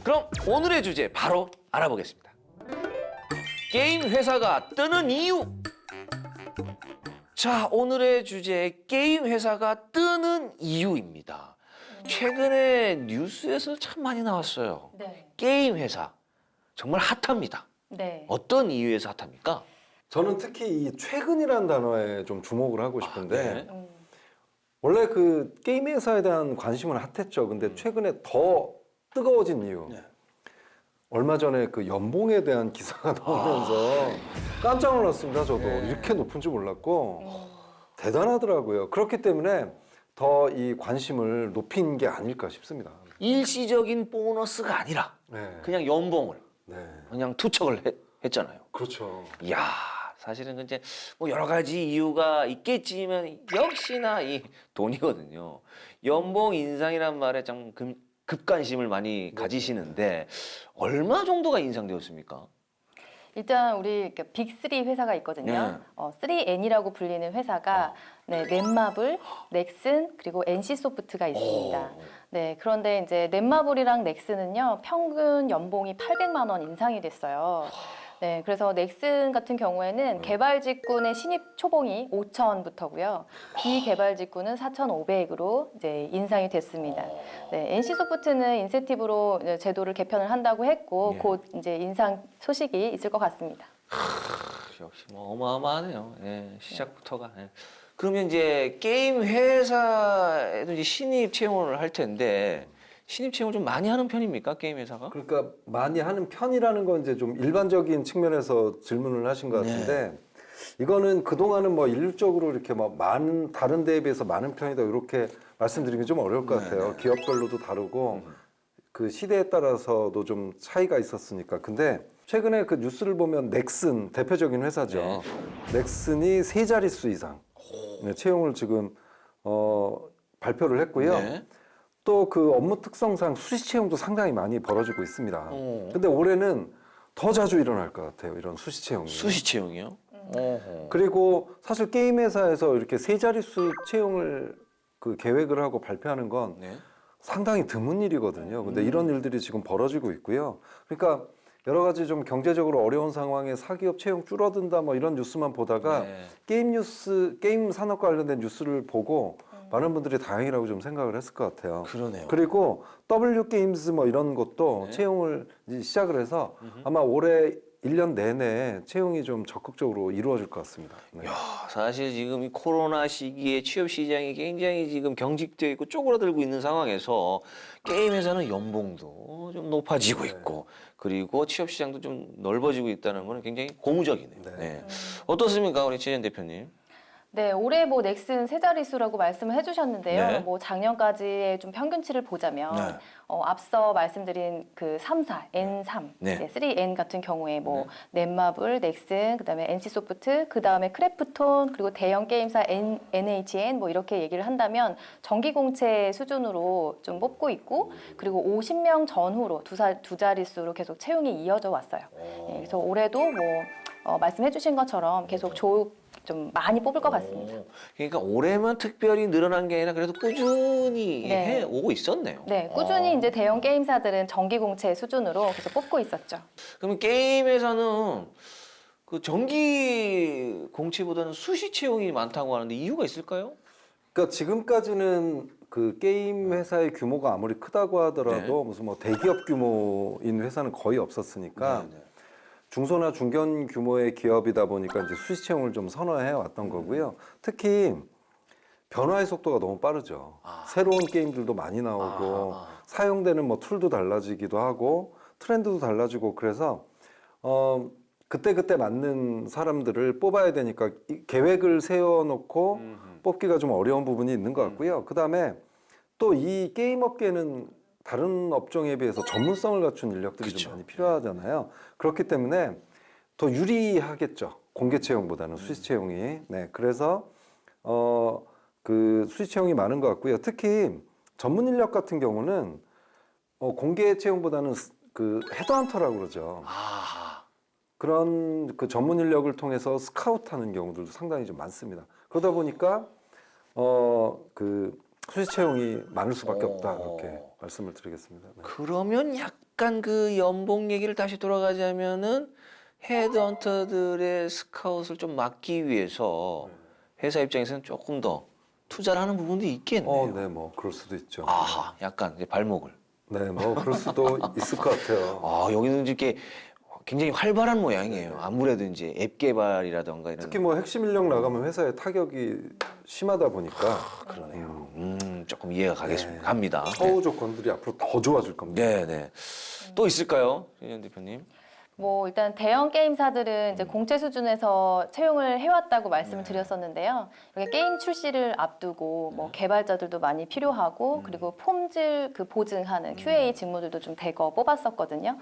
그럼 오늘의 주제 바로 알아보겠습니다. 게임 회사가 뜨는 이유. 자, 오늘의 주제 게임 회사가 뜨는 이유입니다. 최근에 뉴스에서 참 많이 나왔어요. 네. 게임 회사 정말 핫합니다. 네. 어떤 이유에서 핫합니까? 저는 특히 이 최근이라는 단어에 좀 주목을 하고 싶은데 네. 원래 그 게임 회사에 대한 관심은 핫했죠. 근데 최근에 더 뜨거워진 이유. 네. 얼마 전에 그 연봉에 대한 기사가 나오면서 깜짝 놀랐습니다. 저도 네. 이렇게 높은 줄 몰랐고 대단하더라고요. 그렇기 때문에 더 이 관심을 높인 게 아닐까 싶습니다. 일시적인 보너스가 아니라 네. 그냥 연봉을 네. 그냥 투척을 했잖아요. 그렇죠. 이야, 사실은 이제 뭐 여러 가지 이유가 있겠지만 역시나 이 돈이거든요. 연봉 인상이란 말에 좀 급관심을 많이 가지시는데 얼마 정도가 인상되었습니까? 일단 우리 빅3 회사가 있거든요. 3N이라고 불리는 회사가 네, 넷마블, 넥슨 그리고 NC소프트가 있습니다. 네, 그런데 이제 넷마블이랑 넥슨은요 평균 연봉이 800만 원 인상이 됐어요. 네, 그래서 넥슨 같은 경우에는 개발 직군의 신입 초봉이 5,000부터고요. 비개발 직군은 4,500으로 이제 인상이 됐습니다. 네, NC소프트는 인센티브로 이제 제도를 개편을 한다고 했고 예. 곧 이제 인상 소식이 있을 것 같습니다. 역시 뭐 어마어마하네요. 예, 시작부터가. 예. 그러면 이제 게임 회사에도 이제 신입 채용을 할 텐데 신입 채용을 좀 많이 하는 편입니까? 게임 회사가? 그러니까 많이 하는 편이라는 건 이제 좀 일반적인 측면에서 질문을 하신 것 같은데 이거는 그동안은 뭐 일률적으로 이렇게 뭐 많은 다른 데에 비해서 많은 편이다 이렇게 말씀드리기 좀 어려울 것 같아요. 기업별로도 다르고 그 시대에 따라서도 좀 차이가 있었으니까. 근데 최근에 그 뉴스를 보면 넥슨 대표적인 회사죠. 넥슨이 3자릿수 이상 채용을 지금 발표를 했고요. 네. 또 그 업무 특성상 수시 채용도 상당히 많이 벌어지고 있습니다. 어. 근데 올해는 더 자주 일어날 것 같아요. 이런 수시 채용이. 수시 채용이요? 어허. 그리고 사실 게임 회사에서 이렇게 3자릿수 채용을 그 계획을 하고 발표하는 건 네. 상당히 드문 일이거든요. 근데 이런 일들이 지금 벌어지고 있고요. 그러니까 여러 가지 좀 경제적으로 어려운 상황에 사기업 채용 줄어든다 뭐 이런 뉴스만 보다가 네. 게임 산업과 관련된 뉴스를 보고 많은 분들이 다행이라고 좀 생각을 했을 것 같아요. 그러네요. 그리고 W 게임즈 뭐 이런 것도 네. 채용을 이제 시작을 해서 아마 올해 1년 내내 채용이 좀 적극적으로 이루어질 것 같습니다. 네. 야, 사실 지금 이 코로나 시기에 취업 시장이 굉장히 지금 경직되어 있고 쪼그라들고 있는 상황에서 게임 회사는 연봉도 좀 높아지고 있고 그리고 취업 시장도 좀 넓어지고 있다는 것은 굉장히 고무적이네요. 네. 네. 어떻습니까, 우리 최전 대표님? 네, 올해 뭐 넥슨 3자릿수라고 말씀을 해주셨는데요. 네. 뭐 작년까지의 좀 평균치를 보자면 네. 앞서 말씀드린 그 3사, N3, 네. 네, 3N 같은 경우에 뭐 넷마블, 넥슨, 그다음에 NC소프트, 그다음에 크래프톤, 그리고 대형 게임사 NHN 뭐 이렇게 얘기를 한다면 정기 공채 수준으로 좀 뽑고 있고 그리고 50명 전후로 두 자릿수로 계속 채용이 이어져 왔어요. 네, 그래서 올해도 뭐 말씀해주신 것처럼 계속 좀 많이 뽑을 것 같습니다. 그러니까 올해만 특별히 늘어난 게 아니라 그래도 꾸준히 네. 해 오고 있었네요. 네, 꾸준히 이제 대형 게임사들은 정기 공채 수준으로 계속 뽑고 있었죠. 그러면 게임에서는 그 정기 공채보다는 수시 채용이 많다고 하는데 이유가 있을까요? 그러니까 지금까지는 그 게임 회사의 규모가 아무리 크다고 하더라도 무슨 뭐 대기업 규모인 회사는 거의 없었으니까 네. 중소나 중견 규모의 기업이다 보니까 이제 수시 채용을 좀 선호해 왔던 거고요. 특히 변화의 속도가 너무 빠르죠. 새로운 게임들도 많이 나오고 사용되는 뭐 툴도 달라지기도 하고 트렌드도 달라지고 그래서 그때그때 맞는 사람들을 뽑아야 되니까 이 계획을 세워놓고 뽑기가 좀 어려운 부분이 있는 것 같고요. 그다음에 또 이 게임 업계는 다른 업종에 비해서 전문성을 갖춘 인력들이 좀 많이 필요하잖아요. 그렇기 때문에 더 유리하겠죠. 공개 채용보다는 수시 채용이. 네, 그래서 그 수시 채용이 많은 것 같고요. 특히 전문 인력 같은 경우는 공개 채용보다는 그 헤드헌터라고 그러죠. 그런 그 전문 인력을 통해서 스카우트하는 경우들도 상당히 좀 많습니다. 그러다 보니까 그 수시 채용이 많을 수밖에 어. 없다 그렇게 말씀을 드리겠습니다. 네. 그러면 약간 그 연봉 얘기를 다시 돌아가자면은 헤드헌터들의 스카웃을 좀 막기 위해서 회사 입장에서는 조금 더 투자를 하는 부분도 있겠네요. 네, 뭐 그럴 수도 있죠. 아하, 약간 이제 발목을. 네, 뭐 그럴 수도 있을 것 같아요. 아, 여기는 이렇게 굉장히 활발한 모양이에요. 네. 아무래도 이제 앱 개발이라던가 이런. 특히 뭐 핵심 인력 나가면 회사에 타격이 심하다 보니까 그러네요. 조금 이해가 가겠습니다. 네. 갑니다. 처우 조건들이 앞으로 더 좋아질 겁니다. 네, 네. 또 있을까요, 신현 대표님? 뭐 일단 대형 게임사들은 이제 공채 수준에서 채용을 해왔다고 말씀을 네. 드렸었는데요. 이렇게 게임 출시를 앞두고 뭐 개발자들도 많이 필요하고 그리고 폼질 그 보증하는 QA 직무들도 좀 대거 뽑았었거든요.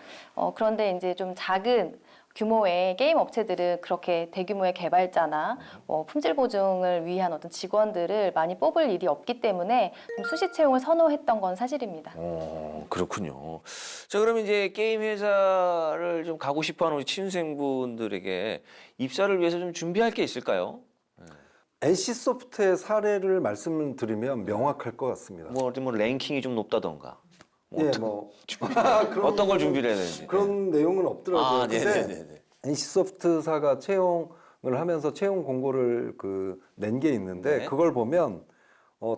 그런데 이제 좀 작은 규모의 게임 업체들은 그렇게 대규모의 개발자나 뭐 품질 보증을 위한 어떤 직원들을 많이 뽑을 일이 없기 때문에 좀 수시 채용을 선호했던 건 사실입니다. 그렇군요. 자, 그럼 이제 게임 회사를 좀 가고 싶어하는 우리 취준생분들에게 입사를 위해서 좀 준비할 게 있을까요? NC소프트의 사례를 말씀을 드리면 명확할 것 같습니다. 뭐 어디 뭐 랭킹이 좀 높다던가. 예, 어떤, 뭐 어떤 걸 준비를 해야 되는지. 그런 내용은 없더라고요. 아, 근데 네네네. NC소프트사가 채용을 하면서 채용 공고를 낸 게 있는데 네. 그걸 보면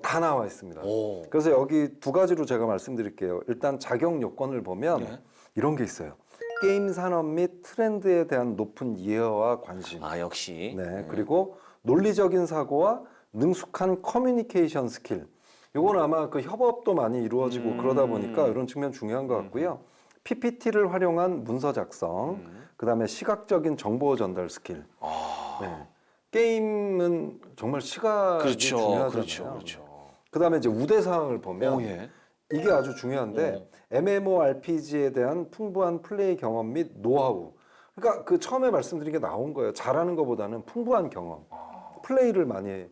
다 나와 있습니다. 오. 그래서 여기 두 가지로 제가 말씀드릴게요. 일단 자격 요건을 보면 네. 이런 게 있어요. 게임 산업 및 트렌드에 대한 높은 이해와 관심. 아, 역시. 네, 그리고 논리적인 사고와 능숙한 커뮤니케이션 스킬. 요건 아마 그 협업도 많이 이루어지고 그러다 보니까 이런 측면 중요한 것 같고요. PPT를 활용한 문서 작성, 그다음에 시각적인 정보 전달 스킬. 아. 네. 게임은 정말 시각이 그렇죠. 중요하잖아요. 그렇죠. 그다음에 이제 우대 사항을 보면 오, 예. 이게 아주 중요한데 MMORPG에 대한 풍부한 플레이 경험 및 노하우. 그러니까 그 처음에 말씀드린 게 나온 거예요. 잘하는 것보다는 풍부한 경험. 플레이를 많이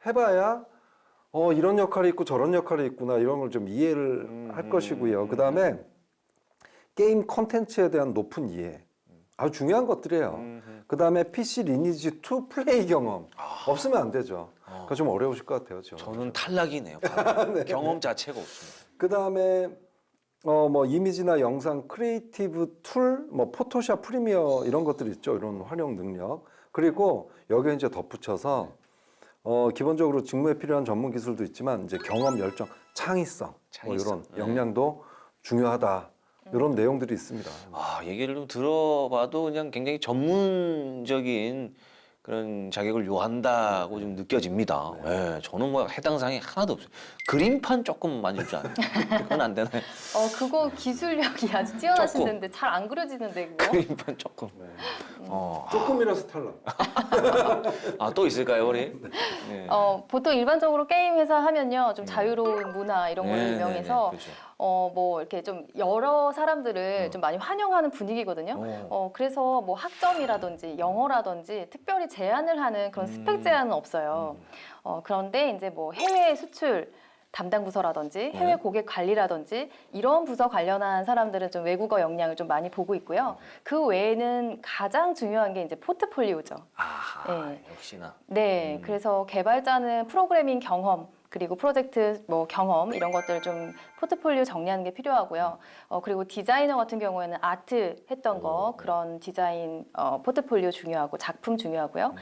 해봐야 이런 역할이 있고 저런 역할이 있구나 이런 걸 좀 이해를 할 것이고요. 그다음에 게임 컨텐츠에 대한 높은 이해. 아주 중요한 것들이에요. 그다음에 PC 리니지 2 플레이 경험. 없으면 안 되죠. 그러니까 좀 어려우실 것 같아요. 저는 탈락이네요. 바로. 경험 자체가 없습니다. 그다음에 뭐 이미지나 영상 크리에이티브 툴, 뭐 포토샵 프리미어 이런 것들 있죠. 이런 활용 능력. 그리고 여기에 이제 덧붙여서 기본적으로 직무에 필요한 전문 기술도 있지만 이제 경험, 열정, 창의성, 뭐 이런 네. 역량도 중요하다. 이런 내용들이 있습니다. 아, 얘기를 좀 들어봐도 그냥 굉장히 전문적인 그런 자격을 요한다고 좀 느껴집니다. 예, 저는 뭐 해당 사항이 하나도 없어요. 그림판 조금 만질 줄 아는. 그건 안 되나요? 그거 기술력이 아주 뛰어나시는데 잘 안 그려지는데 그거. 그림판 조금. 조금이라서 탈락. 아, 또 있을까요, 우리? 네. 보통 일반적으로 게임 회사 하면요, 좀 자유로운 문화 이런 걸로 네, 유명해서 네, 네, 그렇죠. 뭐 이렇게 좀 여러 사람들을 좀 많이 환영하는 분위기거든요. 그래서 뭐 학점이라든지 영어라든지 특별히 제한을 하는 그런 스펙 제한은 없어요. 그런데 이제 뭐 해외 수출 담당 부서라든지 해외 고객 관리라든지 이런 부서 관련한 사람들은 좀 외국어 역량을 좀 많이 보고 있고요. 그 외에는 가장 중요한 게 이제 포트폴리오죠. 아하, 네. 역시나. 네, 그래서 개발자는 프로그래밍 경험 그리고 프로젝트 뭐 경험 이런 것들 좀 포트폴리오 정리하는 게 필요하고요. 그리고 디자이너 같은 경우에는 아트 했던 거 그런 디자인 포트폴리오 중요하고 작품 중요하고요.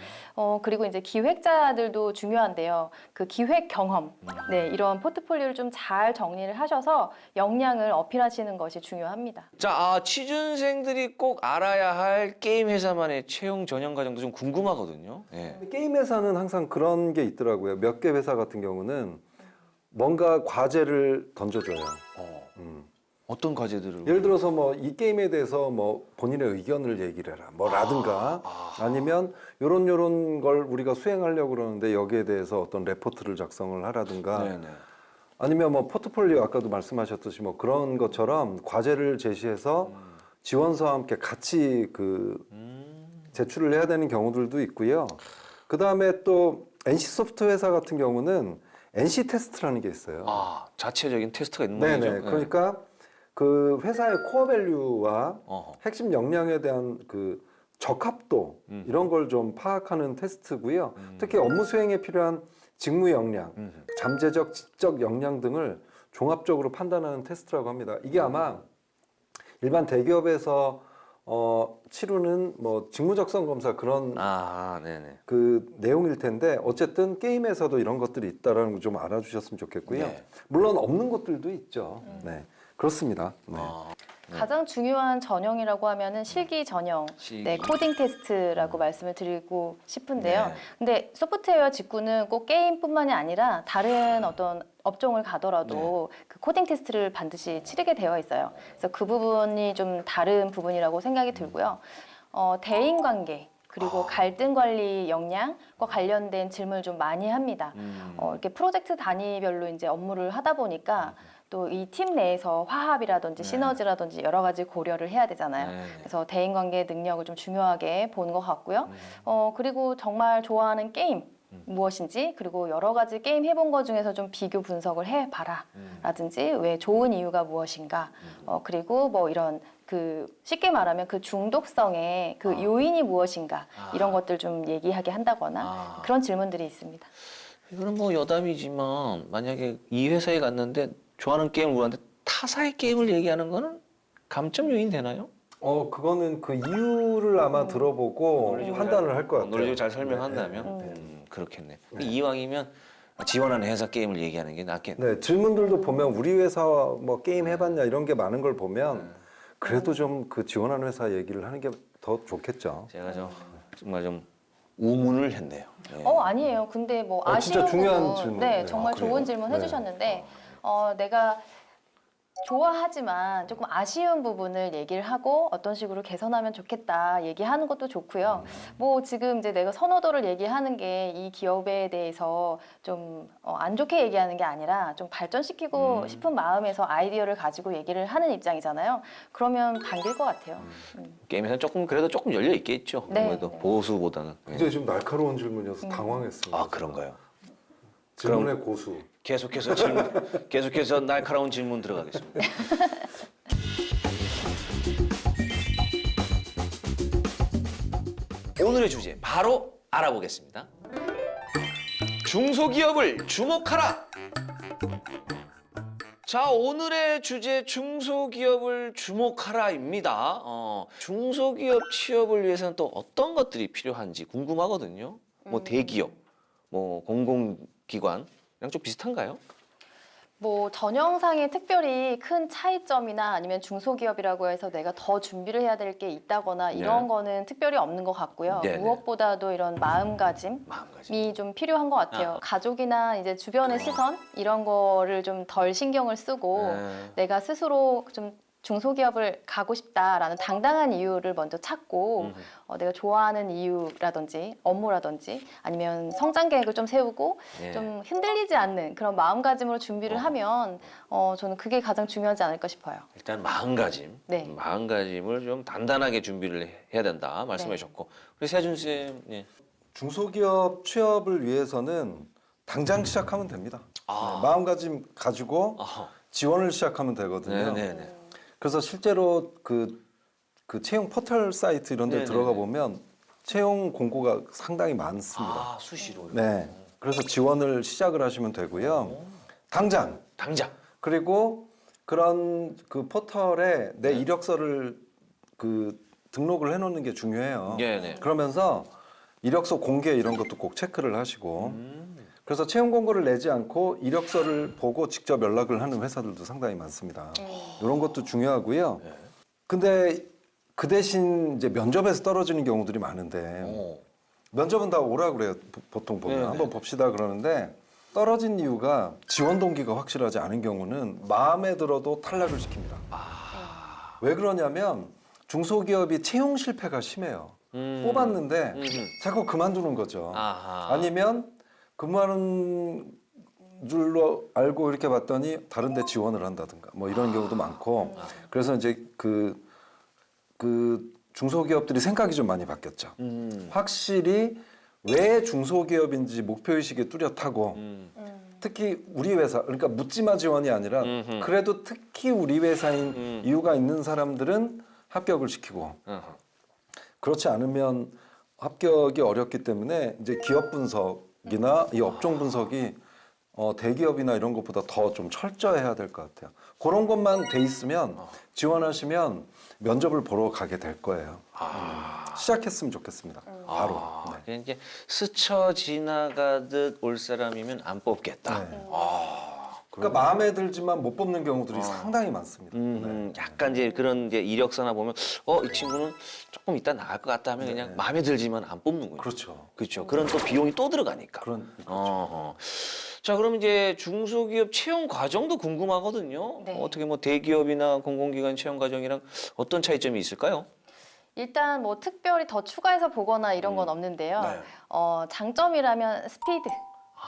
그리고 이제 기획자들도 중요한데요. 그 기획 경험, 네 이런 포트폴리오를 좀 잘 정리를 하셔서 역량을 어필하시는 것이 중요합니다. 자, 취준생들이 꼭 알아야 할 게임 회사만의 채용 전형 과정도 좀 궁금하거든요. 예. 게임 회사는 항상 그런 게 있더라고요. 몇 개 회사 같은 경우는 뭔가 과제를 던져줘요. 어떤 과제들을? 예를 들어서 뭐 이 게임에 대해서 뭐 본인의 의견을 얘기를 해라 뭐라든가 아니면 요런 걸 우리가 수행하려고 그러는데 여기에 대해서 어떤 레포트를 작성을 하라든가 네네. 아니면 뭐 포트폴리오 아까도 말씀하셨듯이 뭐 그런 것처럼 과제를 제시해서 지원서와 함께 같이 제출을 해야 되는 경우들도 있고요. 그 다음에 또 NC소프트 회사 같은 경우는 NC 테스트라는 게 있어요. 아, 자체적인 테스트가 있는 네네. 거죠? 그러니까 그 회사의 코어 밸류와 어허. 핵심 역량에 대한 그 적합도 이런 걸 좀 파악하는 테스트고요. 특히 업무 수행에 필요한 직무 역량, 잠재적, 지적 역량 등을 종합적으로 판단하는 테스트라고 합니다. 이게 아마 일반 대기업에서 치르는 뭐 직무적성 검사 그런 네네. 그 내용일 텐데 어쨌든 게임에서도 이런 것들이 있다라는 거 좀 알아주셨으면 좋겠고요. 네. 물론 없는 것들도 있죠. 네, 그렇습니다. 네. 가장 중요한 전형이라고 하면은 실기 전형, 실기. 네, 코딩 테스트라고 말씀을 드리고 싶은데요. 네. 근데 소프트웨어 직구는 꼭 게임뿐만이 아니라 다른 어떤 업종을 가더라도 그 코딩 테스트를 반드시 치르게 되어 있어요. 그래서 그 부분이 좀 다른 부분이라고 생각이 들고요. 대인 관계 그리고 갈등 관리 역량과 관련된 질문을 좀 많이 합니다. 이렇게 프로젝트 단위별로 이제 업무를 하다 보니까 또 이 팀 내에서 화합이라든지 시너지라든지 여러 가지 고려를 해야 되잖아요. 네. 그래서 대인관계 능력을 좀 중요하게 보는 것 같고요. 그리고 정말 좋아하는 게임 무엇인지 그리고 여러 가지 게임 해본 것 중에서 좀 비교 분석을 해봐라 라든지 왜 좋은 이유가 무엇인가 그리고 뭐 이런 그 쉽게 말하면 그 중독성의 그 요인이 무엇인가 이런 것들 좀 얘기하게 한다거나 그런 질문들이 있습니다. 이거는 뭐 여담이지만 만약에 이 회사에 갔는데 좋아하는 게임을 물었는데 타사의 게임을 얘기하는 거는 감점 요인 되나요? 그거는 그 이유를 아마 들어보고 판단을 할 것 같아요. 논리적으로 잘 설명한다면 그렇겠네. 이왕이면 지원하는 회사 게임을 얘기하는 게 낫겠네. 네, 질문들도 보면 우리 회사 뭐 게임 해봤냐 이런 게 많은 걸 보면 그래도 좀 그 지원하는 회사 얘기를 하는 게 더 좋겠죠. 제가 정말 좀 우문을 했네요. 예. 아니에요. 근데 뭐 진짜 아쉬운 중요한 부분, 질문. 네, 네. 정말 그래요? 좋은 질문 네. 해주셨는데 내가 좋아하지만 조금 아쉬운 부분을 얘기를 하고 어떤 식으로 개선하면 좋겠다 얘기하는 것도 좋고요. 뭐 지금 이제 내가 선호도를 얘기하는 게 이 기업에 대해서 좀 안 좋게 얘기하는 게 아니라 좀 발전시키고 싶은 마음에서 아이디어를 가지고 얘기를 하는 입장이잖아요. 그러면 반길 것 같아요. 게임에서는 그래도 조금 열려 있겠죠. 네, 아무래도 네. 보수보다는. 예. 굉장히 좀 날카로운 질문이어서 당황했습니다. 아 그런가요? 질문의 고수. 계속해서 날카로운 질문 들어가겠습니다. 오늘의 주제 바로 알아보겠습니다. 중소기업을 주목하라. 자, 오늘의 주제 중소기업을 주목하라입니다. 중소기업 취업을 위해서는 또 어떤 것들이 필요한지 궁금하거든요. 뭐 대기업, 뭐 공공기관 이랑 좀 비슷한가요? 뭐 전형상의 특별히 큰 차이점이나 아니면 중소기업이라고 해서 내가 더 준비를 해야 될 게 있다거나 이런 네. 거는 특별히 없는 것 같고요. 네네. 무엇보다도 이런 마음가짐이 마음가짐. 좀 필요한 것 같아요. 가족이나 이제 주변의 시선 이런 거를 좀 덜 신경을 쓰고 내가 스스로 좀 중소기업을 가고 싶다라는 당당한 이유를 먼저 찾고 내가 좋아하는 이유라든지 업무라든지 아니면 성장 계획을 좀 세우고 좀 흔들리지 않는 그런 마음가짐으로 준비를 하면 저는 그게 가장 중요하지 않을까 싶어요. 일단 마음가짐, 네. 마음가짐을 좀 단단하게 준비를 해야 된다 말씀해 주셨고 우리 세준 쌤, 예. 중소기업 취업을 위해서는 당장 시작하면 됩니다. 네, 마음가짐 가지고 아하. 지원을 시작하면 되거든요. 네네네. 그래서 실제로 그 채용 포털 사이트 이런 데 네네네. 들어가 보면 채용 공고가 상당히 많습니다. 수시로. 네. 그래서 지원을 시작을 하시면 되고요. 당장. 그리고 그런 그 포털에 내 이력서를 그 등록을 해놓는 게 중요해요. 네네. 그러면서 이력서 공개 이런 것도 꼭 체크를 하시고. 그래서 채용 공고를 내지 않고 이력서를 보고 직접 연락을 하는 회사들도 상당히 많습니다. 이런 것도 중요하고요. 근데 그 대신 이제 면접에서 떨어지는 경우들이 많은데 면접은 다 오라 그래요. 보통 보면 네네. 한번 봅시다 그러는데 떨어진 이유가 지원 동기가 확실하지 않은 경우는 마음에 들어도 탈락을 시킵니다. 왜 그러냐면 중소기업이 채용 실패가 심해요. 뽑았는데 자꾸 그만두는 거죠. 아니면 근무하는 줄로 알고 이렇게 봤더니 다른 데 지원을 한다든가 뭐 이런 경우도 많고 그래서 이제 그 중소기업들이 생각이 좀 많이 바뀌었죠. 확실히 왜 중소기업인지 목표의식이 뚜렷하고 특히 우리 회사 그러니까 묻지마 지원이 아니라 그래도 특히 우리 회사인 이유가 있는 사람들은 합격을 시키고 그렇지 않으면 합격이 어렵기 때문에 이제 기업 분석 분석이나 이 업종 분석이 대기업이나 이런 것보다 더 좀 철저해야 될 것 같아요. 그런 것만 돼 있으면 지원하시면 면접을 보러 가게 될 거예요. 시작했으면 좋겠습니다. 바로. 네. 그냥 이제 스쳐 지나가듯 올 사람이면 안 뽑겠다. 네. 그러니까 마음에 들지만 못 뽑는 경우들이 상당히 많습니다. 네. 약간 이제 그런 이제 이력서나 보면 이 친구는 조금 이따 나갈 것 같다 하면 그냥 마음에 들지만 안 뽑는군요. 그렇죠. 그렇죠. 그런 또 비용이 또 들어가니까. 그렇죠. 어허. 자, 그럼 이제 중소기업 채용 과정도 궁금하거든요. 네. 어떻게 뭐 대기업이나 공공기관 채용 과정이랑 어떤 차이점이 있을까요? 일단 뭐 특별히 더 추가해서 보거나 이런 건 없는데요. 네. 장점이라면 스피드.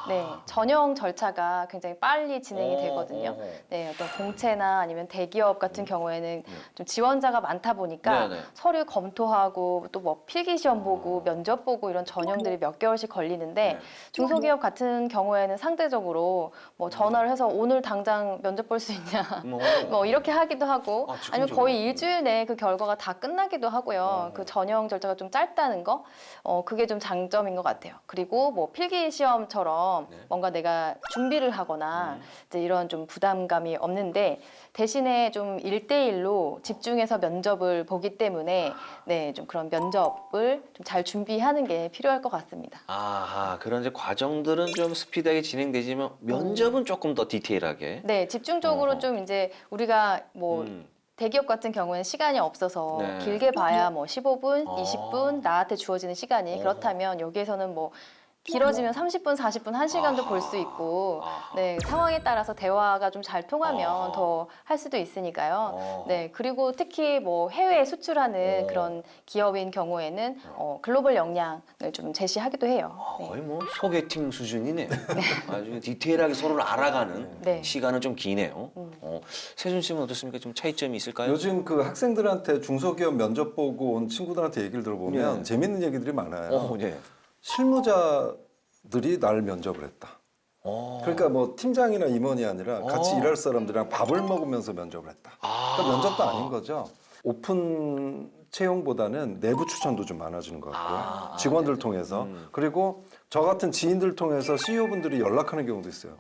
네, 전형 절차가 굉장히 빨리 진행이 되거든요. 네, 어떤 공채나 아니면 대기업 같은 경우에는 좀 지원자가 많다 보니까 네네. 서류 검토하고 또 뭐 필기 시험 보고 면접 보고 이런 전형들이 몇 개월씩 걸리는데 중소기업 같은 경우에는 상대적으로 뭐 전화를 해서 오늘 당장 면접 볼 수 있냐 뭐 이렇게 하기도 하고 아니면 거의 일주일 내에 그 결과가 다 끝나기도 하고요. 그 전형 절차가 좀 짧다는 거, 그게 좀 장점인 것 같아요. 그리고 뭐 필기 시험처럼 뭔가 내가 준비를 하거나 이제 이런 좀 부담감이 없는데 대신에 좀 1대1로 집중해서 면접을 보기 때문에 네, 좀 그런 면접을 좀 잘 준비하는 게 필요할 것 같습니다. 아하, 그런 이제 과정들은 좀 스피드하게 진행되지만 면접은 조금 더 디테일하게. 네, 집중적으로 좀 이제 우리가 뭐 대기업 같은 경우에는 시간이 없어서 네. 길게 봐야 뭐 15분, 20분 나한테 주어지는 시간이 그렇다면 여기에서는 뭐 길어지면 30분, 40분, 1시간도 볼 수 있고 네, 상황에 따라서 대화가 좀 잘 통하면 더 할 수도 있으니까요. 네, 그리고 특히 뭐 해외에 수출하는 그런 기업인 경우에는 글로벌 역량을 좀 제시하기도 해요. 네. 거의 뭐 소개팅 수준이네요. 아주 디테일하게 서로를 알아가는 네. 시간은 좀 기네요. 세준 씨는 어떻습니까? 좀 차이점이 있을까요? 요즘 그 학생들한테 중소기업 면접 보고 온 친구들한테 얘기를 들어보면 네. 재밌는 얘기들이 많아요. 네. 실무자들이 날 면접을 했다. 그러니까 뭐 팀장이나 임원이 아니라 같이 일할 사람들이랑 밥을 먹으면서 면접을 했다. 그러니까 면접도 아닌 거죠. 오픈 채용보다는 내부 추천도 좀 많아지는 것 같고요. 직원들 통해서. 그리고 저 같은 지인들 통해서 CEO분들이 연락하는 경우도 있어요.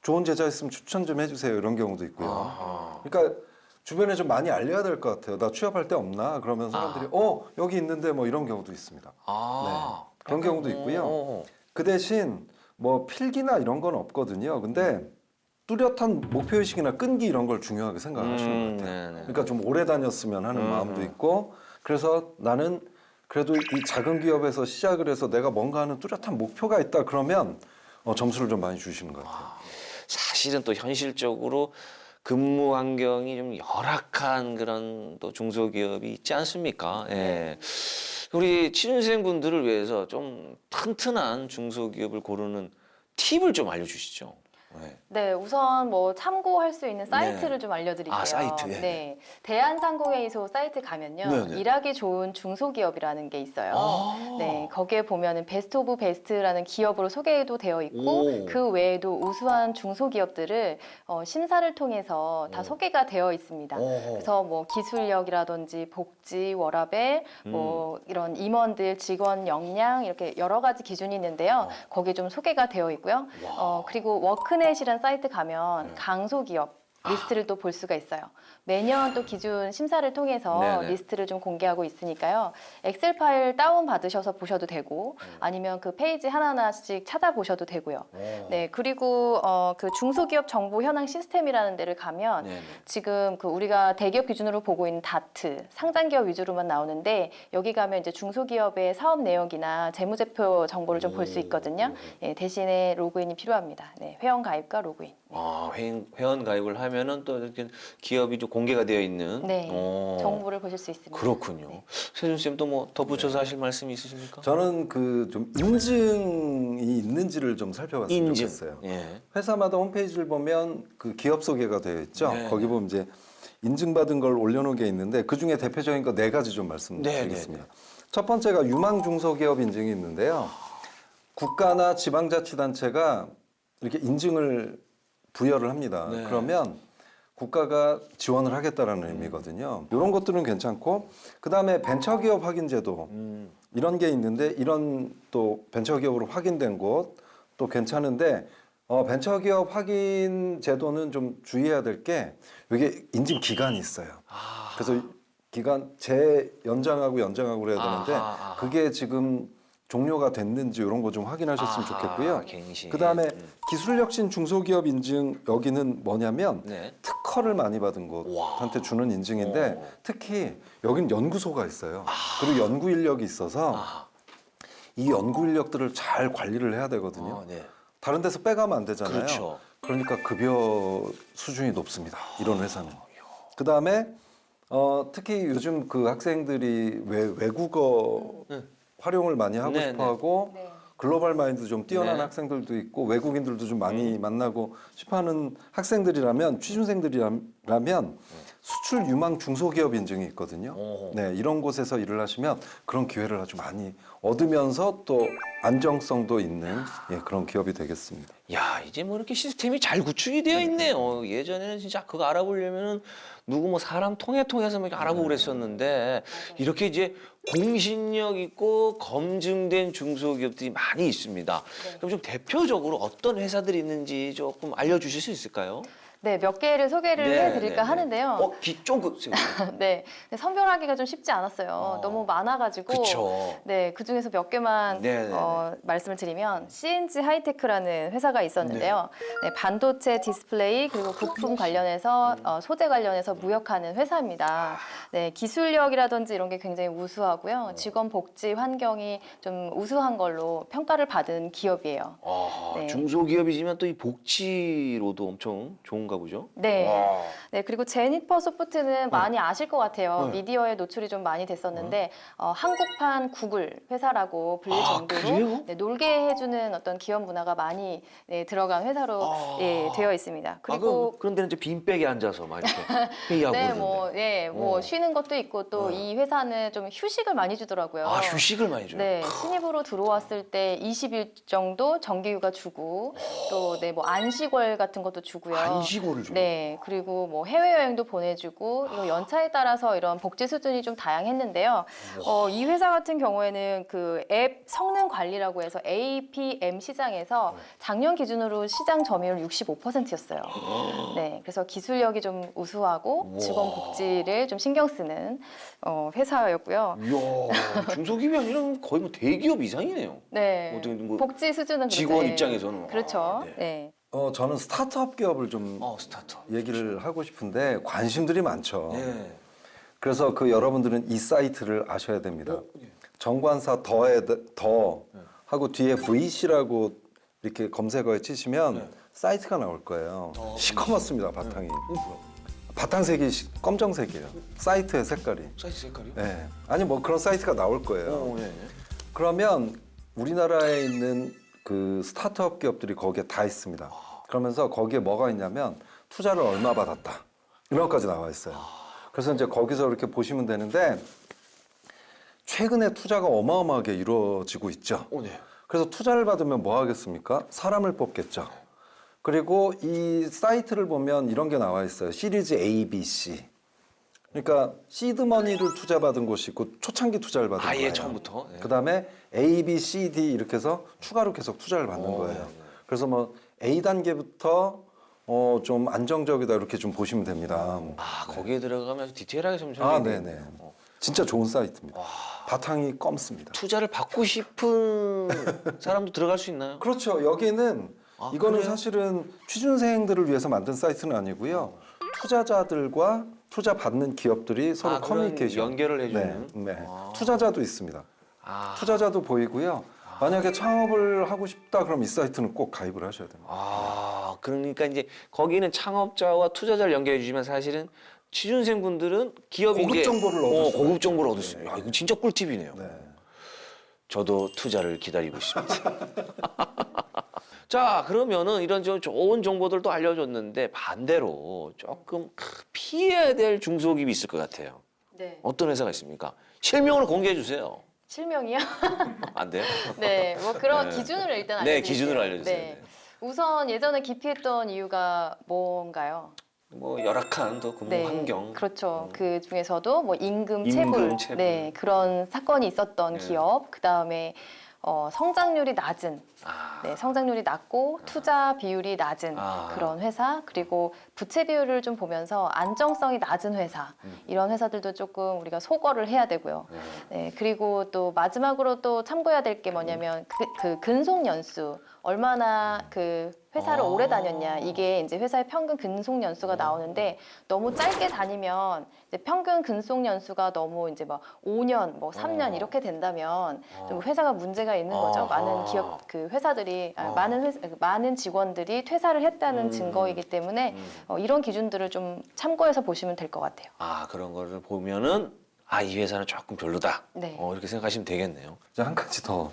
좋은 제자 있으면 추천 좀 해주세요. 이런 경우도 있고요. 그러니까 주변에 좀 많이 알려야 될 것 같아요. 나 취업할 데 없나? 그러면 사람들이 여기 있는데 뭐 이런 경우도 있습니다. 네. 그런 경우도 있고요. 그 대신 뭐 필기나 이런 건 없거든요. 근데 뚜렷한 목표의식이나 끈기 이런 걸 중요하게 생각하시는 것 같아요. 그러니까 좀 오래 다녔으면 하는 마음도 있고 그래서 나는 그래도 이 작은 기업에서 시작을 해서 내가 뭔가 하는 뚜렷한 목표가 있다 그러면 점수를 좀 많이 주시는 것 같아요. 사실은 또 현실적으로 근무 환경이 좀 열악한 그런 또 중소기업이 있지 않습니까? 예. 우리 취준생분들을 위해서 좀 튼튼한 중소기업을 고르는 팁을 좀 알려주시죠. 네. 네, 우선 뭐 참고할 수 있는 사이트를 좀 알려드릴게요. 사이트. 예. 네, 대한상공회의소 사이트 가면요, 네네. 일하기 좋은 중소기업이라는 게 있어요. 네, 거기에 보면은 베스트 오브 베스트라는 기업으로 소개도 되어 있고 그 외에도 우수한 중소기업들을 심사를 통해서 다 소개가 되어 있습니다. 그래서 뭐 기술력이라든지 복지, 워라밸, 뭐 이런 임원들, 직원 역량 이렇게 여러 가지 기준이 있는데요. 거기에 좀 소개가 되어 있고요. 그리고 워크넷이라는 사이트 가면 강소기업 리스트를 또 볼 수가 있어요. 매년 또 기준 심사를 통해서 네네. 리스트를 좀 공개하고 있으니까요. 엑셀 파일 다운 받으셔서 보셔도 되고 아니면 그 페이지 하나하나씩 찾아보셔도 되고요. 네, 그리고 그 중소기업 정보 현황 시스템이라는 데를 가면 네네. 지금 그 우리가 대기업 기준으로 보고 있는 다트 상장기업 위주로만 나오는데 여기 가면 이제 중소기업의 사업 내역이나 재무제표 정보를 좀 볼 수 있거든요. 예, 대신에 로그인이 필요합니다. 네, 회원 가입과 로그인. 회원 가입을 하면은 또 이렇게 기업이 좀 공개가 되어 있는. 네, 정보를 보실 수 있습니다. 그렇군요. 네. 세준 쌤 또 뭐 덧붙여서 하실 말씀이 있으십니까? 저는 그 좀 인증이 있는지를 좀 살펴봤으면 인증. 좋겠어요. 예. 회사마다 홈페이지를 보면 그 기업 소개가 되어 있죠. 네. 거기 보면 이제 인증받은 걸 올려놓은 게 있는데 그 중에 대표적인 거 4가지 좀 말씀드리겠습니다. 첫 번째가 유망 중소기업 인증이 있는데요. 국가나 지방자치단체가 이렇게 인증을 부여를 합니다. 네. 그러면 국가가 지원을 하겠다라는 의미거든요. 이런 것들은 괜찮고 그다음에 벤처기업 확인제도 이런 게 있는데 이런 또 벤처기업으로 확인된 곳 또 괜찮은데 벤처기업 확인 제도는 좀 주의해야 될 게 이게 인증 기간이 있어요. 그래서 기간 재연장하고 연장하고 그래야 되는데 그게 지금 종료가 됐는지 이런 거 좀 확인하셨으면 좋겠고요. 갱신. 그다음에 기술혁신 중소기업 인증 여기는 뭐냐면 네. 특허를 많이 받은 곳한테 주는 인증인데 특히 여기는 연구소가 있어요. 그리고 연구 인력이 있어서 이 연구 인력들을 잘 관리를 해야 되거든요. 네. 다른 데서 빼가면 안 되잖아요. 그렇죠. 그러니까 급여 수준이 높습니다. 이런 회사는. 그다음에 특히 요즘 그 학생들이 외국어 활용을 많이 하고 네, 싶어하고 네. 글로벌 마인드 좀 뛰어난 네. 학생들도 있고 외국인들도 좀 많이 만나고 싶어하는 학생들이라면 취준생들이라면 수출 유망 중소기업 인증이 있거든요. 네, 이런 곳에서 일을 하시면 그런 기회를 아주 많이 얻으면서 또 안정성도 있는 그런 기업이 되겠습니다. 야, 이제 뭐 이렇게 시스템이 잘 구축이 되어 있네요. 예전에는 진짜 그거 알아보려면은 누구 뭐 사람 통해서 막 알아보고 그랬었는데 이렇게 이제 공신력 있고 검증된 중소기업들이 많이 있습니다. 그럼 좀 대표적으로 어떤 회사들이 있는지 조금 알려주실 수 있을까요? 네, 몇 개를 소개를 해드릴까 하는데요. 좀 그, 네, 근데 선별하기가 좀 쉽지 않았어요. 너무 많아가지고. 그쵸. 네, 그 중에서 몇 개만 말씀을 드리면 CNG 하이테크라는 회사가 있었는데요. 네, 반도체 디스플레이 그리고 부품 관련해서 소재 관련해서 무역하는 회사입니다. 네, 기술력이라든지 이런 게 굉장히 우수하고요. 직원 복지 환경이 좀 우수한 걸로 평가를 받은 기업이에요. 네. 중소기업이지만 또 이 복지로도 엄청 좋은가 보죠? 네. 네, 그리고 제니퍼 소프트는 많이 아실 것 같아요. 네. 미디어에 노출이 좀 많이 됐었는데 한국판 구글 회사라고 불릴 정도로 그래요? 네, 놀게 해주는 어떤 기업 문화가 많이 들어간 회사로 되어 있습니다. 그리고 그런 데는 이제 빈백에 앉아서 막 이렇게 회의하고 네, 그러던데. 뭐 쉬는 것도 있고 또 이 회사는 좀 휴식을 많이 주더라고요. 휴식을 많이 줘요? 네, 신입으로 들어왔을 때 20일 정도 정기휴가 주고 또 뭐 안식월 같은 것도 주고요. 안식월을 줘요? 네, 그리고 뭐 해외여행도 보내주고 이거 연차에 따라서 이런 복지 수준이 좀 다양했는데요. 이 회사 같은 경우에는 그 앱 성능 관리라고 해서 APM 시장에서 작년 기준으로 시장 점유율 65%였어요. 네, 그래서 기술력이 좀 우수하고 직원 복지를 좀 신경 쓰는 회사였고요. 이야, 중소기업이 아니라 거의 뭐 대기업 이상이네요. 네, 어떻게 뭐 복지 수준은 직원 그렇죠. 입장에서는. 그렇죠. 네. 네. 저는 스타트업 기업을 좀 스타트업. 얘기를 하고 싶은데 관심들이 많죠. 네. 그래서 그 여러분들은 이 사이트를 아셔야 됩니다. 정관사 더 하고 뒤에 VC라고 이렇게 검색어에 치시면 사이트가 나올 거예요. 시커멓습니다, 바탕이. 바탕색이 검정색이에요. 사이트의 색깔이. 사이트 색깔이요? 네. 아니 뭐 그런 사이트가 나올 거예요. 네. 그러면 우리나라에 있는 그 스타트업 기업들이 거기에 다 있습니다. 그러면서 거기에 뭐가 있냐면 투자를 얼마 받았다 이런 것까지 나와 있어요. 그래서 이제 거기서 이렇게 보시면 되는데 최근에 투자가 어마어마하게 이루어지고 있죠. 네. 그래서 투자를 받으면 뭐 하겠습니까? 사람을 뽑겠죠. 그리고 이 사이트를 보면 이런 게 나와 있어요. 시리즈 A, B, C. 그러니까 시드머니를 투자받은 곳이 있고 초창기 투자를 받은 거예요. 아예 처음부터. 네. 그다음에 A, B, C, D 이렇게 해서 추가로 계속 투자를 받는 거예요. 그래서 뭐 A 단계부터 좀 안정적이다 이렇게 좀 보시면 됩니다. 거기에 들어가면서 디테일하게 좀 네네. 진짜 좋은 사이트입니다. 바탕이 검습니다. 투자를 받고 싶은 사람도 들어갈 수 있나요? 그렇죠. 여기는 이거는 그래요? 사실은 취준생들을 위해서 만든 사이트는 아니고요. 투자자들과 투자 받는 기업들이 서로 그런 커뮤니케이션 연결을 해주는? 네. 투자자도 있습니다. 투자자도 보이고요. 만약에 창업을 하고 싶다 그럼 이 사이트는 꼭 가입을 하셔야 됩니다. 그러니까 이제 거기는 창업자와 투자자를 연결해 주시면 사실은 취준생분들은 기업이 고급 이제 정보를 얻을 수가 고급 있죠. 정보를 얻을 수 있어요. 이거 진짜 꿀팁이네요. 네. 저도 투자를 기다리고 있습니다. 자, 그러면은 이런 좀 좋은 정보들도 알려줬는데 반대로 조금 피해야 될 중소기업이 있을 것 같아요. 네. 어떤 회사가 있습니까? 실명을 공개해 주세요. 실명이요? 안 돼요? 네, 뭐 그런 네. 기준을 일단 네, 알려드릴게요. 기준을 알려주세요. 네. 우선 예전에 기피했던 이유가 뭔가요? 뭐 열악한 또 근무 환경. 그렇죠. 그 중에서도 뭐 임금 임금 체불, 체불. 네, 그런 사건이 있었던 네. 기업, 그 다음에 성장률이 낮은, 아. 네, 성장률이 낮고 투자 비율이 낮은 아. 그런 회사, 그리고 부채 비율을 좀 보면서 안정성이 낮은 회사, 이런 회사들도 조금 우리가 소거를 해야 되고요. 네, 그리고 또 마지막으로 또 참고해야 될 게 뭐냐면 그 근속 연수, 얼마나 그 회사를 아. 오래 다녔냐, 이게 이제 회사의 평균 근속 연수가 나오는데 너무 짧게 다니면 이제 평균 근속 연수가 너무 이제 막 5년, 뭐 3년 이렇게 된다면 좀 회사가 문제가 있는 거죠. 많은 기업 그 회사들이 많은 직원들이 퇴사를 했다는 증거이기 때문에 이런 기준들을 좀 참고해서 보시면 될 것 같아요. 아, 그런 거를 보면은 아, 이 회사는 조금 별로다. 네. 이렇게 생각하시면 되겠네요. 이제 한 가지 더.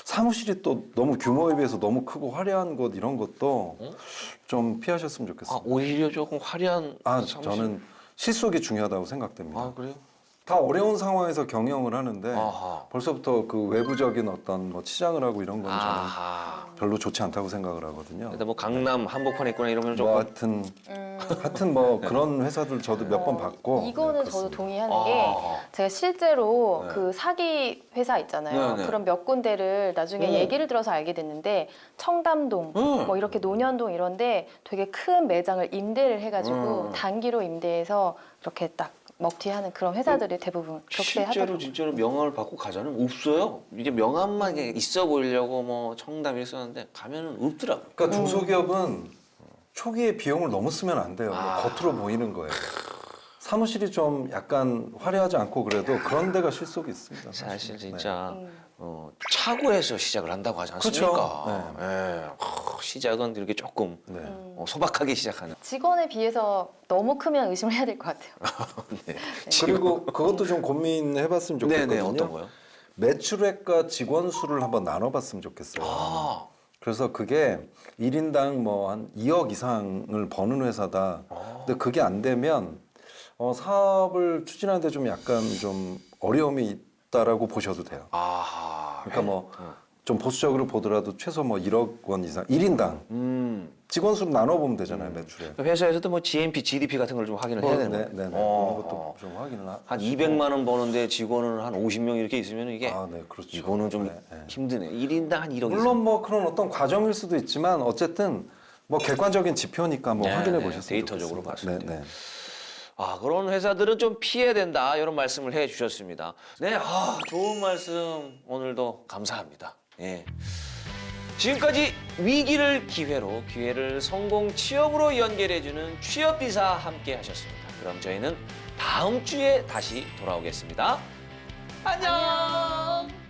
사무실이 또 너무 규모에 비해서 너무 크고 화려한 곳 이런 것도 좀 피하셨으면 좋겠어요. 아, 오히려 조금 화려한 사무실? 저는 실속이 중요하다고 생각됩니다. 아, 그래요? 다 어려운 상황에서 경영을 하는데 아하. 벌써부터 그 외부적인 어떤 뭐 치장을 하고 이런 건 저는 아하. 별로 좋지 않다고 생각을 하거든요. 근데 뭐 강남 한복판에 있거나 이러면 조금 뭐 하여튼 뭐 그런 회사들 저도 몇 번 봤고 이거는 네, 저도 그렇습니다. 동의하는 게 제가 실제로 네. 그 사기 회사 있잖아요. 네, 네. 그런 몇 군데를 나중에 얘기를 들어서 알게 됐는데 청담동, 뭐 이렇게 논현동 이런데 되게 큰 매장을 임대를 해가지고 단기로 임대해서 이렇게 딱 먹튀하는 그런 회사들이 대부분 그렇게 실제로 하더라고요. 진짜로 명함을 받고 가자는 없어요. 이게 명함만 그냥 있어 보이려고 뭐 청담에 썼는데 가면은 없더라고요. 그러니까 중소기업은 초기에 비용을 너무 쓰면 안 돼요. 아. 겉으로 보이는 거예요. 사무실이 좀 약간 화려하지 않고 그래도 그런 데가 실속이 있습니다. 사실 네. 진짜 차고에서 시작을 한다고 하지 않습니까? 그렇죠. 예. 시작은 이렇게 조금 네. 소박하게 시작하는. 직원에 비해서 너무 크면 의심을 해야 될 것 같아요. 네. 그리고 그것도 좀 고민해봤으면 좋겠거든요. 네네, 어떤 거요? 매출액과 직원 수를 한번 나눠봤으면 좋겠어요. 아, 그래서 그게 1인당 뭐 한 2억 이상을 버는 회사다. 근데 그게 안 되면 사업을 추진하는데 좀 약간 좀 어려움이 있다라고 보셔도 돼요. 아하. 그러니까 뭐 좀 보수적으로 보더라도 최소 뭐 1억 원 이상 1인당 직원 수로 나눠보면 되잖아요, 매출에. 회사에서도 뭐 GNP, GDP 같은 걸 좀 확인을 해야 되는 거예요. 그런 것도 좀 확인을 한 200만 원 버는데 직원은 한 50명 이렇게 있으면 이게 네, 그렇죠. 이거는 좀 네. 힘드네. 1인당 한 1억 물론 뭐 그런 어떤 과정일 수도 있지만 어쨌든 뭐 객관적인 지표니까 뭐 네, 확인해 네. 보셨으면 데이터적으로 좋겠습니다. 봤을 때. 네. 아, 그런 회사들은 좀 피해야 된다. 이런 말씀을 해 주셨습니다. 네, 좋은 말씀 오늘도 감사합니다. 예. 지금까지 위기를 기회로, 기회를 성공 취업으로 연결해주는 취업비사 함께 하셨습니다. 그럼 저희는 다음 주에 다시 돌아오겠습니다. 안녕.